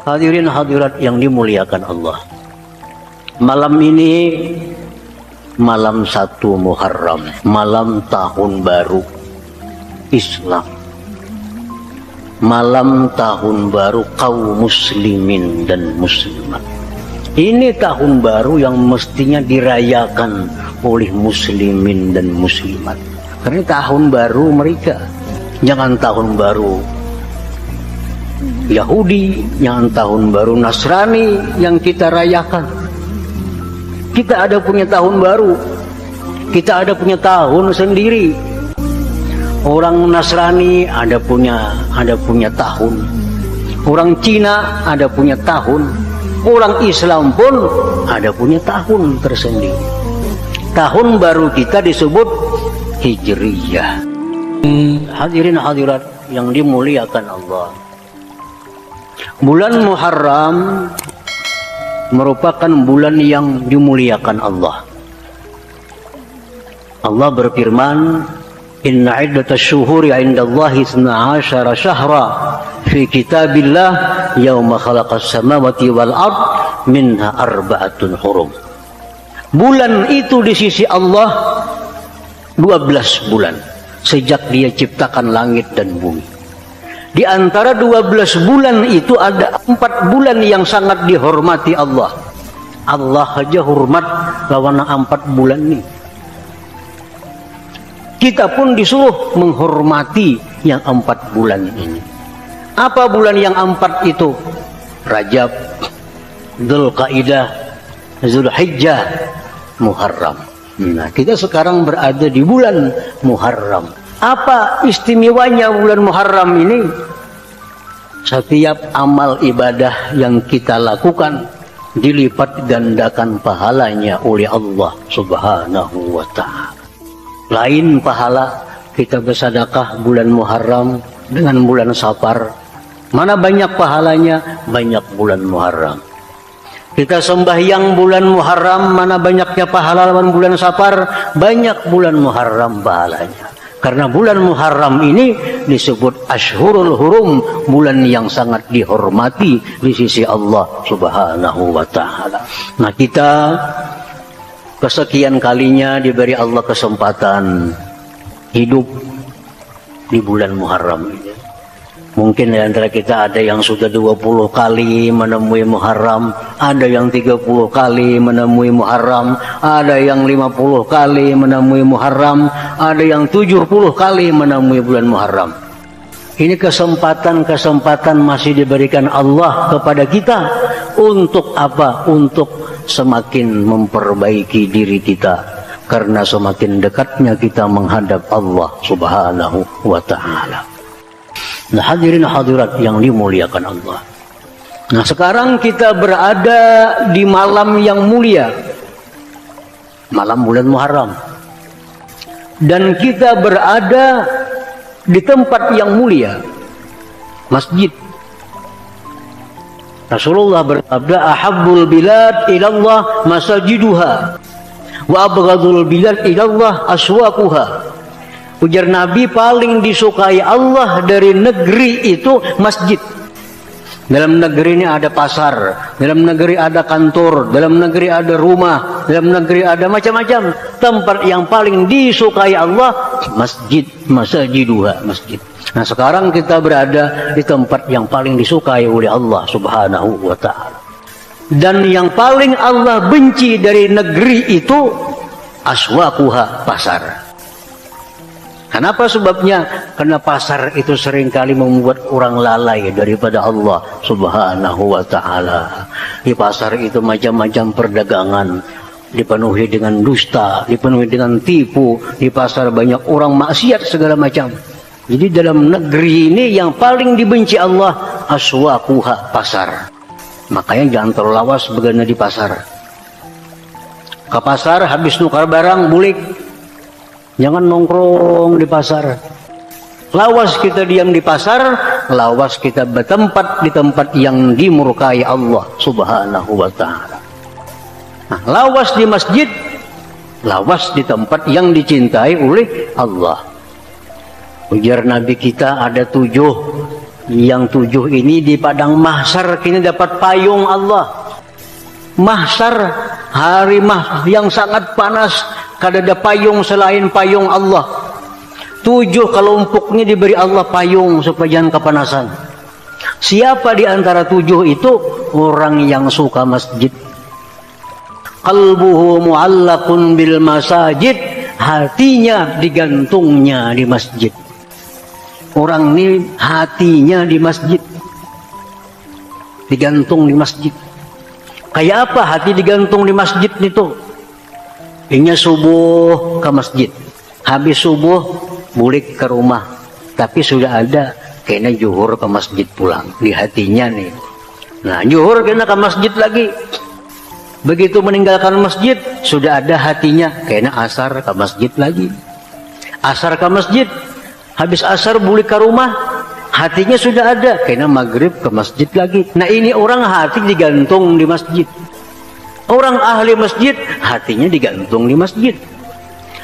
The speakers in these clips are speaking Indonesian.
Hadirin hadirat yang dimuliakan Allah, malam ini malam 1 Muharram, malam tahun baru Islam, malam tahun baru kaum muslimin dan muslimat. Ini tahun baru yang mestinya dirayakan oleh muslimin dan muslimat, karena tahun baru mereka. Jangan tahun baru Yahudi, jangan tahun baru Nasrani yang kita rayakan. Kita ada punya tahun baru, kita ada punya tahun sendiri. Orang Nasrani ada punya tahun, orang Cina ada punya tahun, orang Islam pun ada punya tahun tersendiri. Tahun baru kita disebut Hijriyah. Hadirin hadirat yang dimuliakan Allah, bulan Muharram merupakan bulan yang dimuliakan Allah. Allah berfirman, inna iddatasy syuhuri 'indallahi 12 syahra fi kitabillah yauma khalaqas samawati wal ard minha arba'atun hurum. Bulan itu di sisi Allah 12 bulan sejak Dia ciptakan langit dan bumi. Di antara 12 bulan itu ada 4 bulan yang sangat dihormati Allah. Allah aja hormat lawan 4 bulan ini. Kita pun disuruh menghormati yang 4 bulan ini. Apa bulan yang 4 itu? Rajab, Dzulqa'dah, Dzulhijjah, Muharram. Nah, kita sekarang berada di bulan Muharram. Apa istimewanya bulan Muharram ini? Setiap amal ibadah yang kita lakukan dilipat gandakan pahalanya oleh Allah Subhanahu wa ta'ala. Lain pahala kita bersedekah bulan Muharram dengan bulan Safar. Mana banyak pahalanya? Banyak bulan Muharram. Kita sembahyang bulan Muharram, mana banyaknya pahala lawan bulan Safar? Banyak bulan Muharram pahalanya. Karena bulan Muharram ini disebut Ashhurul Hurum, bulan yang sangat dihormati di sisi Allah Subhanahu wa ta'ala. Nah, kita kesekian kalinya diberi Allah kesempatan hidup di bulan Muharram ini. Mungkin di antara kita ada yang sudah 20 kali menemui Muharram, ada yang 30 kali menemui Muharram, ada yang 50 kali menemui Muharram, ada yang 70 kali menemui bulan Muharram. Ini kesempatan masih diberikan Allah kepada kita. Untuk apa? Untuk semakin memperbaiki diri kita, karena semakin dekatnya kita menghadap Allah Subhanahu wa ta'ala. Nah, hadirin hadirat yang dimuliakan Allah. Nah, sekarang kita berada di malam yang mulia, malam bulan Muharram, dan kita berada di tempat yang mulia, masjid. Rasulullah bersabda, ahabbul bilad ilallah masajiduha wa abghadul bilad ilallah aswaquha. Ujar Nabi, paling disukai Allah dari negeri itu masjid. Dalam negeri ini ada pasar, dalam negeri ada kantor, dalam negeri ada rumah, dalam negeri ada macam-macam. Tempat yang paling disukai Allah, masjid, masajiduha, masjid. Nah, sekarang kita berada di tempat yang paling disukai oleh Allah Subhanahu wa ta'ala. Dan yang paling Allah benci dari negeri itu aswaquha, pasar. Kenapa sebabnya? Karena pasar itu seringkali membuat orang lalai daripada Allah Subhanahu wa ta'ala. Di pasar itu macam-macam perdagangan, dipenuhi dengan dusta, dipenuhi dengan tipu. Di pasar banyak orang maksiat segala macam. Jadi dalam negeri ini yang paling dibenci Allah, aswaquha, pasar. Makanya jangan terlalu lawas begadang di pasar. Ke pasar habis nukar barang bulik, jangan nongkrong di pasar. Lawas kita diam di pasar, lawas kita bertempat di tempat yang dimurkai Allah Subhanahu wa ta'ala. Nah, lawas di masjid, lawas di tempat yang dicintai oleh Allah. Ujar Nabi kita ada 7 Yang 7 ini di padang mahsyar kini dapat payung Allah. Mahsyar, hari yang sangat panas, kada ada payung selain payung Allah. 7 kelompok ini diberi Allah payung supaya jangan kepanasan. Siapa di antara 7 itu? Orang yang suka masjid. Qalbuhu mu'allaqun bil masajid, hatinya digantungnya di masjid. Orang ini hatinya di masjid, digantung di masjid. Kayak apa hati digantung di masjid itu? Inya subuh ke masjid, habis subuh balik ke rumah, tapi sudah ada kena zuhur ke masjid pulang di hatinya nih. Nah, zuhur kena ke masjid lagi. Begitu meninggalkan masjid, sudah ada hatinya kena asar ke masjid lagi. Asar ke masjid, habis asar balik ke rumah, hatinya sudah ada kena maghrib ke masjid lagi. Nah, ini orang hati digantung di masjid. Orang ahli masjid hatinya digantung di masjid.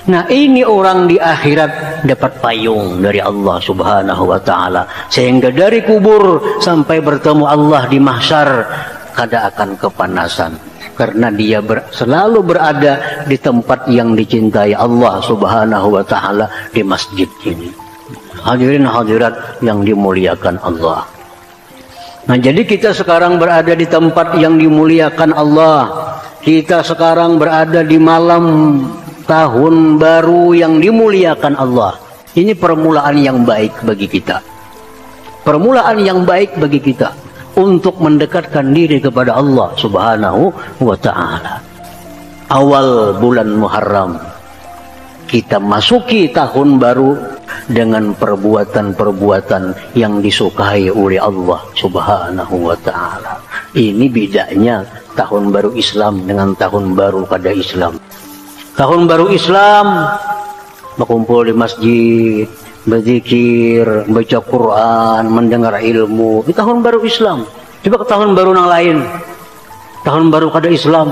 Nah, ini orang di akhirat dapat payung dari Allah Subhanahu wa taala, sehingga dari kubur sampai bertemu Allah di mahsyar kada akan kepanasan, karena dia selalu berada di tempat yang dicintai Allah Subhanahu wa taala, di masjid ini. Hadirin hadirat yang dimuliakan Allah. Nah, jadi kita sekarang berada di tempat yang dimuliakan Allah. Kita sekarang berada di malam tahun baru yang dimuliakan Allah. Ini permulaan yang baik bagi kita. Permulaan yang baik bagi kita untuk mendekatkan diri kepada Allah Subhanahu wa taala. Awal bulan Muharram kita masuki tahun baru dengan perbuatan-perbuatan yang disukai oleh Allah Subhanahu wa taala. Ini bedanya tahun baru Islam dengan tahun baru kada Islam. Tahun baru Islam berkumpul di masjid, berzikir, baca Quran, mendengar ilmu. Ini tahun baru Islam. Coba ke tahun baru yang lain, tahun baru kada Islam,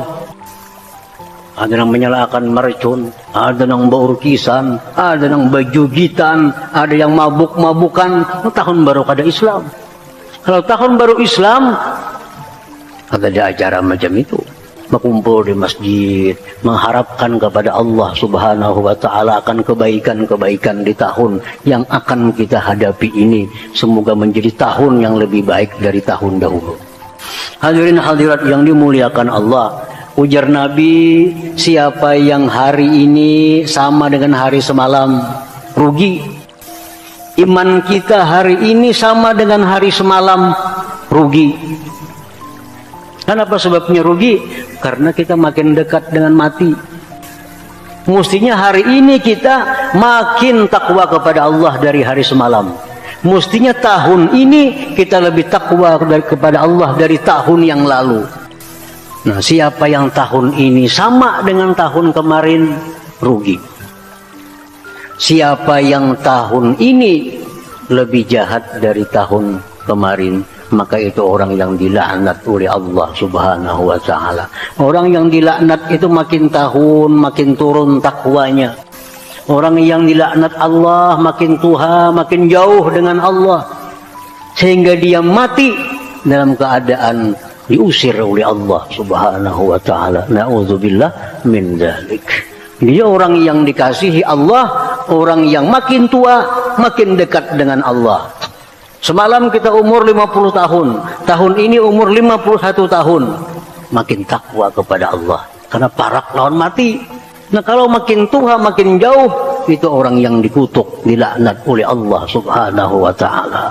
ada yang menyalakan mercun, ada yang berurkisan, ada yang berjugitan, ada yang mabuk-mabukan. Tahun baru kada Islam. Kalau tahun baru Islam, ada acara macam itu. Berkumpul di masjid, mengharapkan kepada Allah Subhanahu wa taala akan kebaikan-kebaikan di tahun yang akan kita hadapi ini. Semoga menjadi tahun yang lebih baik dari tahun dahulu. Hadirin hadirat yang dimuliakan Allah, ujar Nabi, siapa yang hari ini sama dengan hari semalam, rugi. Iman kita hari ini sama dengan hari semalam, rugi. Kenapa sebabnya rugi? Karena kita makin dekat dengan mati. Mestinya hari ini kita makin takwa kepada Allah dari hari semalam. Mestinya tahun ini kita lebih takwa kepada Allah dari tahun yang lalu. Nah, siapa yang tahun ini sama dengan tahun kemarin, rugi. Siapa yang tahun ini lebih jahat dari tahun kemarin, maka itu orang yang dilaknat oleh Allah Subhanahu wa taala. Orang yang dilaknat itu makin tahun makin turun takwanya. Orang yang dilaknat Allah makin tuha, makin jauh dengan Allah, sehingga dia mati dalam keadaan diusir oleh Allah Subhanahu wa taala. Nauzubillah min dzalik. Dia orang yang dikasihi Allah, orang yang makin tua makin dekat dengan Allah. Semalam kita umur 50 tahun, tahun ini umur 51 tahun, makin takwa kepada Allah, karena parak lawan mati. Nah, kalau makin tua makin jauh, itu orang yang dikutuk, dilaknat oleh Allah Subhanahu wa taala.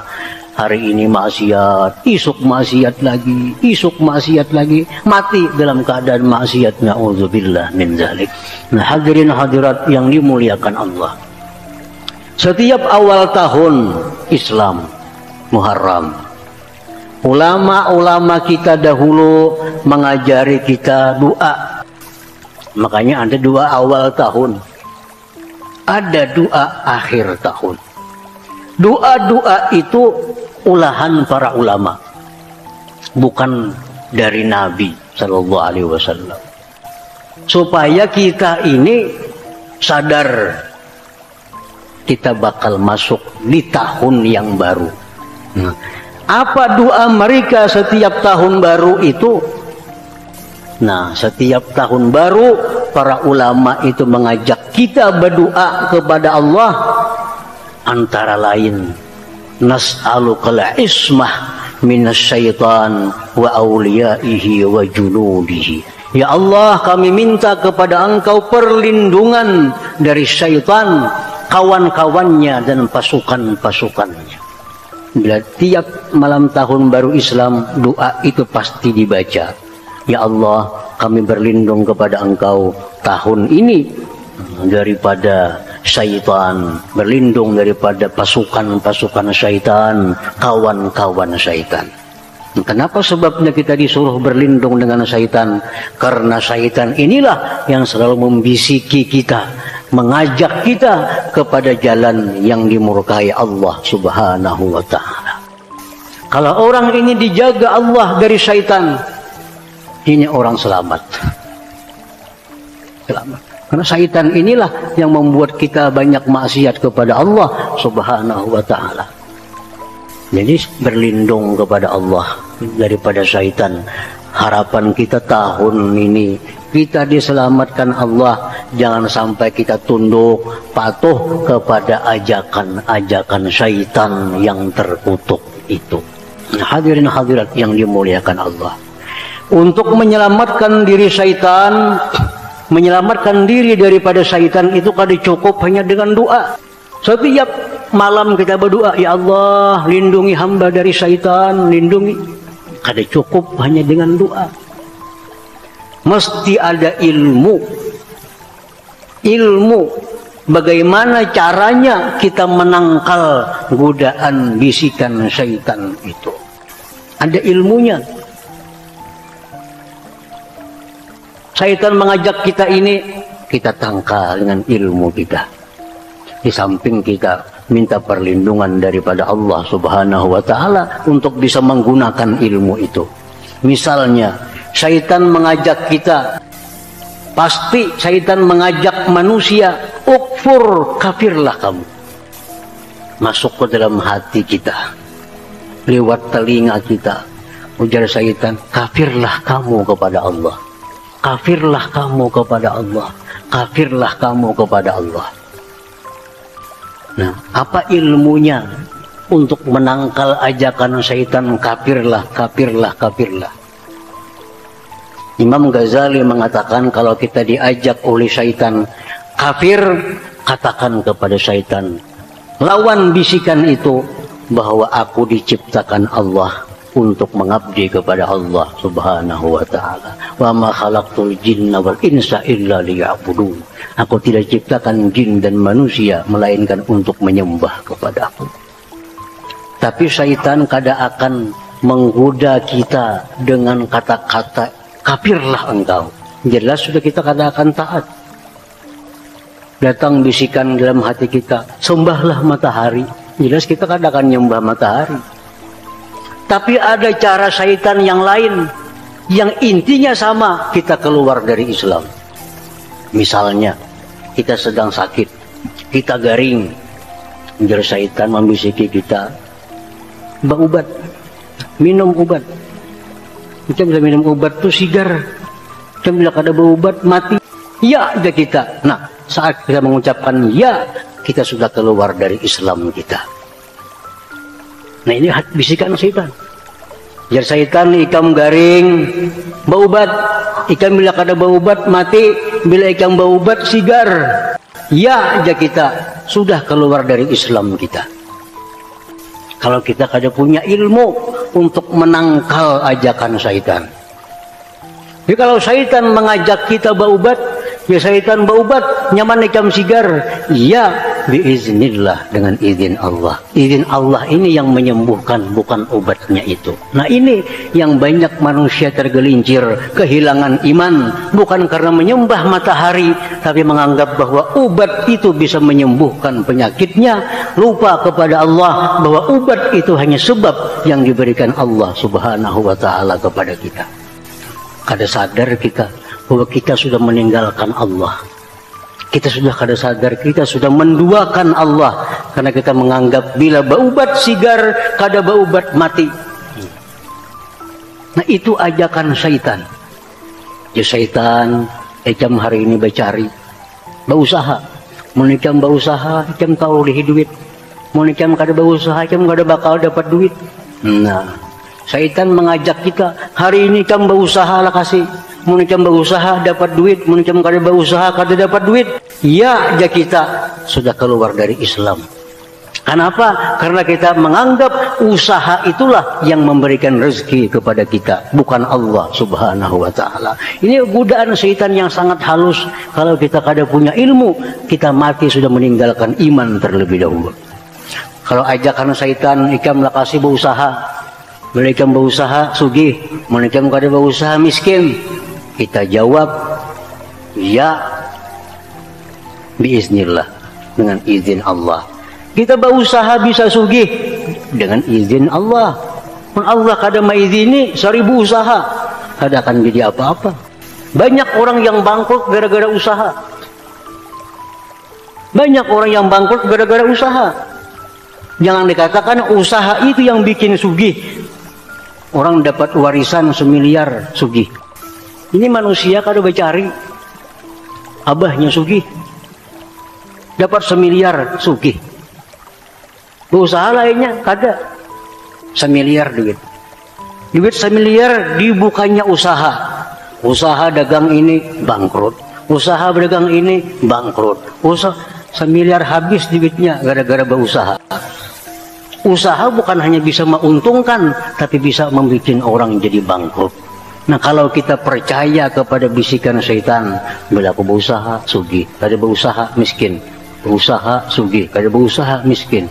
Hari ini maksiat, isuk maksiat lagi, isuk maksiat lagi, mati dalam keadaan maksiat. Nauzubillah min dzalik. Nah, hadirin hadirat yang dimuliakan Allah, setiap awal tahun Islam Muharram, ulama-ulama kita dahulu mengajari kita doa. Makanya ada doa awal tahun, ada doa akhir tahun. Doa-doa itu ulahan para ulama, bukan dari Nabi Sallallahu Alaihi Wasallam. Supaya kita ini sadar kita bakal masuk di tahun yang baru. Nah, apa doa mereka setiap tahun baru itu? Nah, setiap tahun baru para ulama itu mengajak kita berdoa kepada Allah, antara lain nas'alukal ismah minasyaitan wa awliyaihi wa junudihi. Ya Allah, kami minta kepada Engkau perlindungan dari syaitan, kawan-kawannya dan pasukan-pasukannya. Bila tiap malam tahun baru Islam, doa itu pasti dibaca. Ya Allah, kami berlindung kepada Engkau tahun ini daripada syaitan, berlindung daripada pasukan-pasukan syaitan, kawan-kawan syaitan. Kenapa sebabnya kita disuruh berlindung dengan syaitan? Karena syaitan inilah yang selalu membisiki kita, mengajak kita kepada jalan yang dimurkai Allah Subhanahu wa ta'ala. Kalau orang ini dijaga Allah dari syaitan, ini orang selamat. Selamat. Karena syaitan inilah yang membuat kita banyak maksiat kepada Allah Subhanahu wa ta'ala. Jadi berlindung kepada Allah daripada syaitan. Harapan kita tahun ini kita diselamatkan Allah, jangan sampai kita tunduk patuh kepada ajakan-ajakan syaitan yang terkutuk itu. Hadirin hadirat yang dimuliakan Allah, untuk menyelamatkan diri syaitan, menyelamatkan diri daripada syaitan itu kada cukup hanya dengan doa. Setiap malam kita berdoa, ya Allah lindungi hamba dari syaitan, lindungi. Kada cukup hanya dengan doa, mesti ada ilmu bagaimana caranya kita menangkal godaan bisikan syaitan itu. Ada ilmunya. Syaitan mengajak kita ini, kita tangkal dengan ilmu kita. Di samping kita minta perlindungan daripada Allah Subhanahu wa ta'ala untuk bisa menggunakan ilmu itu. Misalnya syaitan mengajak kita, pasti syaitan mengajak manusia, ukfur, kafirlah kamu. Masuk ke dalam hati kita, lewat telinga kita, ujar syaitan, kafirlah kamu kepada Allah, kafirlah kamu kepada Allah, kafirlah kamu kepada Allah. Nah, apa ilmunya untuk menangkal ajakan syaitan kafirlah, kafirlah, kafirlah? Imam Ghazali mengatakan kalau kita diajak oleh syaitan kafir, katakan kepada syaitan, lawan bisikan itu bahwa aku diciptakan Allah untuk mengabdi kepada Allah Subhanahu wa ta'ala. Wa ma khalaqtul jinna wal insa illa liya'budun. Aku tidak ciptakan jin dan manusia melainkan untuk menyembah kepada aku. Tapi syaitan kada akan menggoda kita dengan kata-kata kafirlah engkau. Jelas sudah kita kada akan taat. Datang bisikan dalam hati kita, sembahlah matahari. Jelas kita kada akan menyembah matahari. Tapi ada cara syaitan yang lain, yang intinya sama, kita keluar dari Islam. Misalnya kita sedang sakit, kita garing, jadi syaitan membisiki kita, berobat, minum obat. Kita bisa minum obat itu sigar, kita bila kada berobat mati. Ya aja kita. Nah, saat kita mengucapkan ya, kita sudah keluar dari Islam kita. Nah, ini bisikan syaitan. Jar syaitan, ikam garing, baubat. Ikam bila kada baubat mati, bila ikam baubat sigar. Ya aja kita sudah keluar dari Islam kita. Kalau kita kada punya ilmu untuk menangkal ajakan syaitan. Jadi kalau syaitan mengajak kita baubat, ya syaitan baubat, nyaman ikam sigar. Ya, biiznillah, dengan izin Allah. Izin Allah ini yang menyembuhkan, bukan obatnya itu. Nah, ini yang banyak manusia tergelincir, kehilangan iman, bukan karena menyembah matahari, tapi menganggap bahwa obat itu bisa menyembuhkan penyakitnya, lupa kepada Allah bahwa obat itu hanya sebab yang diberikan Allah Subhanahu wa ta'ala kepada kita. Kada sadar kita bahwa kita sudah meninggalkan Allah. Kita sudah kada sadar, kita sudah menduakan Allah. Karena kita menganggap bila baubat sigar kada baubat mati. Nah itu ajakan syaitan. Ya syaitan ecam hari ini bercari, berusaha. Menikam berusaha, ecam tahu lihi duit. Menikam kada berusaha, ecam kada bakal dapat duit. Nah, syaitan mengajak kita, hari ini kamu berusaha lah kasih. Menikam berusaha dapat duit, menikam kada berusaha kada dapat duit. Ya, aja kita sudah keluar dari Islam. Kenapa? Karena kita menganggap usaha itulah yang memberikan rezeki kepada kita, bukan Allah Subhanahu wa Ta'ala. Ini godaan syaitan yang sangat halus. Kalau kita kada punya ilmu, kita mati sudah meninggalkan iman terlebih dahulu. Kalau ajakan syaitan, ikam lah kasih berusaha, mereka berusaha sugih, mereka kada berusaha miskin. Kita jawab, ya, biiznillah, dengan izin Allah. Kita berusaha bisa sugih dengan izin Allah. Allah kada maizini 1000 usaha, kada akan jadi apa-apa. Banyak orang yang bangkrut gara-gara usaha. Banyak orang yang bangkrut gara-gara usaha. Jangan dikatakan usaha itu yang bikin sugih. Orang dapat warisan 1 miliar sugih. Ini manusia kada bercari, abahnya sugih, dapat 1 miliar sugih. Usaha lainnya kada, 1 miliar duit. Duit 1 miliar dibukanya usaha. Usaha dagang ini bangkrut, usaha berdagang ini bangkrut. Usaha 1 miliar habis duitnya gara-gara berusaha. Usaha bukan hanya bisa menguntungkan, tapi bisa membuat orang jadi bangkrut. Nah kalau kita percaya kepada bisikan syaitan, bila aku berusaha sugih, kada berusaha miskin, berusaha sugih, kada berusaha miskin,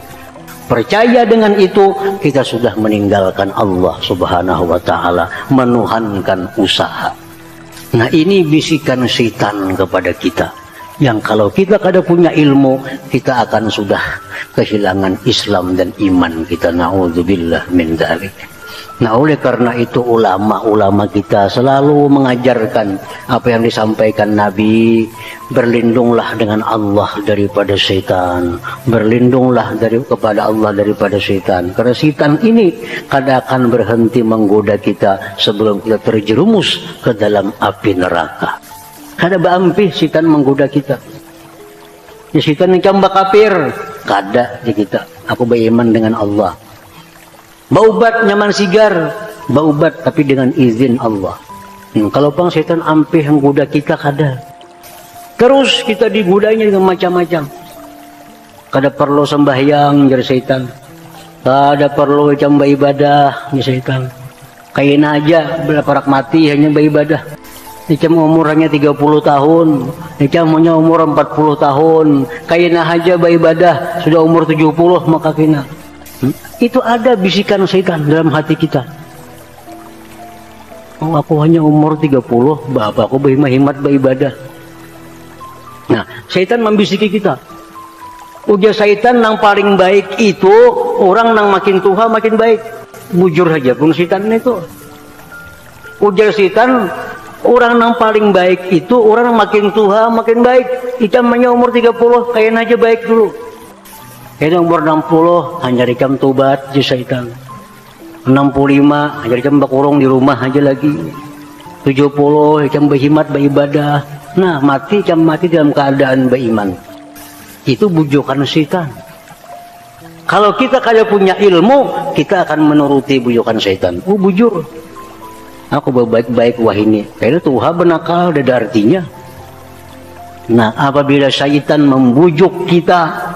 percaya dengan itu, kita sudah meninggalkan Allah Subhanahu wa Ta'ala, menuhankan usaha. Nah ini bisikan syaitan kepada kita, yang kalau kita kada punya ilmu, kita akan sudah kehilangan Islam dan iman kita. Na'udzubillah min dzalik. Nah oleh karena itu ulama-ulama kita selalu mengajarkan apa yang disampaikan Nabi, berlindunglah dengan Allah daripada syaitan, berlindunglah kepada Allah daripada syaitan. Karena syaitan ini kadang akan berhenti menggoda kita sebelum kita terjerumus ke dalam api neraka. Kada baampih syaitan menggoda kita. Ya syaitan ini kambak kafir, kada di kita. Aku beriman dengan Allah. Baubat nyaman sigar, baubat tapi dengan izin Allah. Kalau pang setan ampih menggoda kita kada. Terus kita digodanya dengan macam-macam. Kada perlu sembahyang jadi setan. Kada perlu jamba ibadah jadi setan. Kain aja berapa rak mati hanya beribadah. Ikam umur hanya 30 tahun, ikam punya umur 40 tahun. Kain aja beribadah sudah umur 70 maka kena. Itu ada bisikan syaitan dalam hati kita. Oh aku hanya umur 30, bapakku berhimat beribadah. Nah syaitan membisiki kita. Ujar syaitan yang paling baik itu orang yang makin tua makin baik. Bujur saja pun syaitan itu. Ujar syaitan orang yang paling baik itu orang yang makin tua makin baik. Ikam hanya umur 30, kayak aja baik dulu. Itu umur 60 hanya ikam tobat di syaitan. 65 hanya ikam bakurung di rumah aja lagi. 70 ikam berhimat beribadah. Nah mati ikam mati dalam keadaan beriman. Itu bujukan syaitan. Kalau kita kada punya ilmu, kita akan menuruti bujukan syaitan. Oh bujur, aku berbaik-baik wah ini. Kayaknya Tuhan benakal ada artinya. Nah apabila syaitan membujuk kita,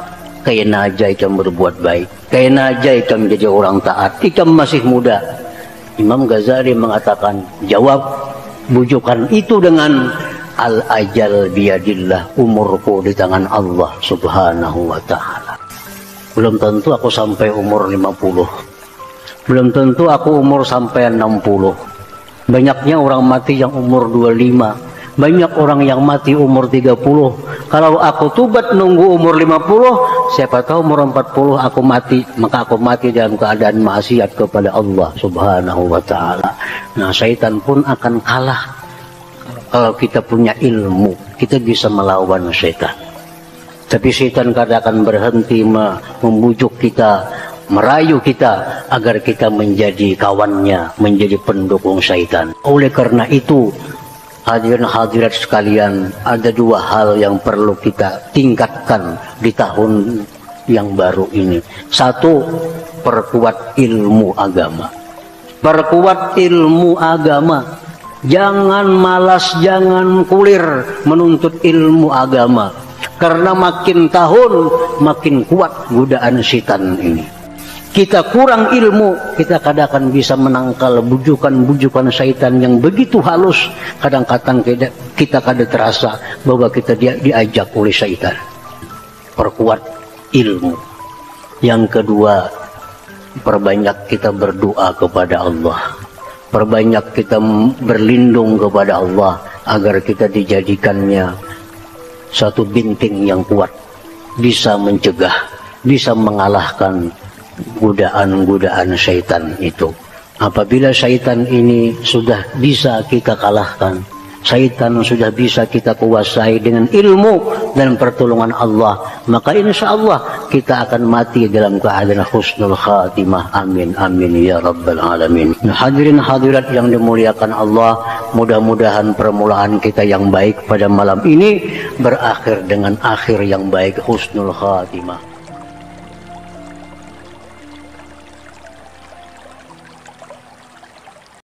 kayak aja ikam berbuat baik, kayak aja ikam jadi orang taat, ikam masih muda. Imam Ghazali mengatakan, jawab bujukan itu dengan al-ajal biyadillah, umurku di tangan Allah Subhanahu wa Ta'ala. Belum tentu aku sampai umur 50, belum tentu aku umur sampai 60. Banyaknya orang mati yang umur 25, banyak orang yang mati umur 30. Kalau aku tubat nunggu umur 50, siapa tahu umur 40 aku mati, maka aku mati dalam keadaan maksiat kepada Allah Subhanahu wa Ta'ala. Nah syaitan pun akan kalah. Kalau kita punya ilmu, kita bisa melawan syaitan. Tapi setan kadang akan berhenti membujuk kita, merayu kita agar kita menjadi kawannya, menjadi pendukung syaitan. Oleh karena itu, hadirin hadirat sekalian, ada dua hal yang perlu kita tingkatkan di tahun yang baru ini. Satu, perkuat ilmu agama. Perkuat ilmu agama. Jangan malas, jangan kulir menuntut ilmu agama. Karena makin tahun makin kuat godaan setan ini. Kita kurang ilmu, kita kadang-kadang bisa menangkal bujukan-bujukan syaitan yang begitu halus. Kadang-kadang kita kadang terasa bahwa kita diajak oleh syaitan. Perkuat ilmu. Yang kedua, perbanyak kita berdoa kepada Allah. Perbanyak kita berlindung kepada Allah agar kita dijadikannya satu binting yang kuat, bisa mencegah, bisa mengalahkan godaan-godaan syaitan itu. Apabila syaitan ini sudah bisa kita kalahkan, syaitan sudah bisa kita kuasai dengan ilmu dan pertolongan Allah, maka insya Allah kita akan mati dalam keadaan husnul khatimah. Amin amin ya rabbal alamin. Nah, hadirin hadirat yang dimuliakan Allah, mudah-mudahan permulaan kita yang baik pada malam ini berakhir dengan akhir yang baik, husnul khatimah.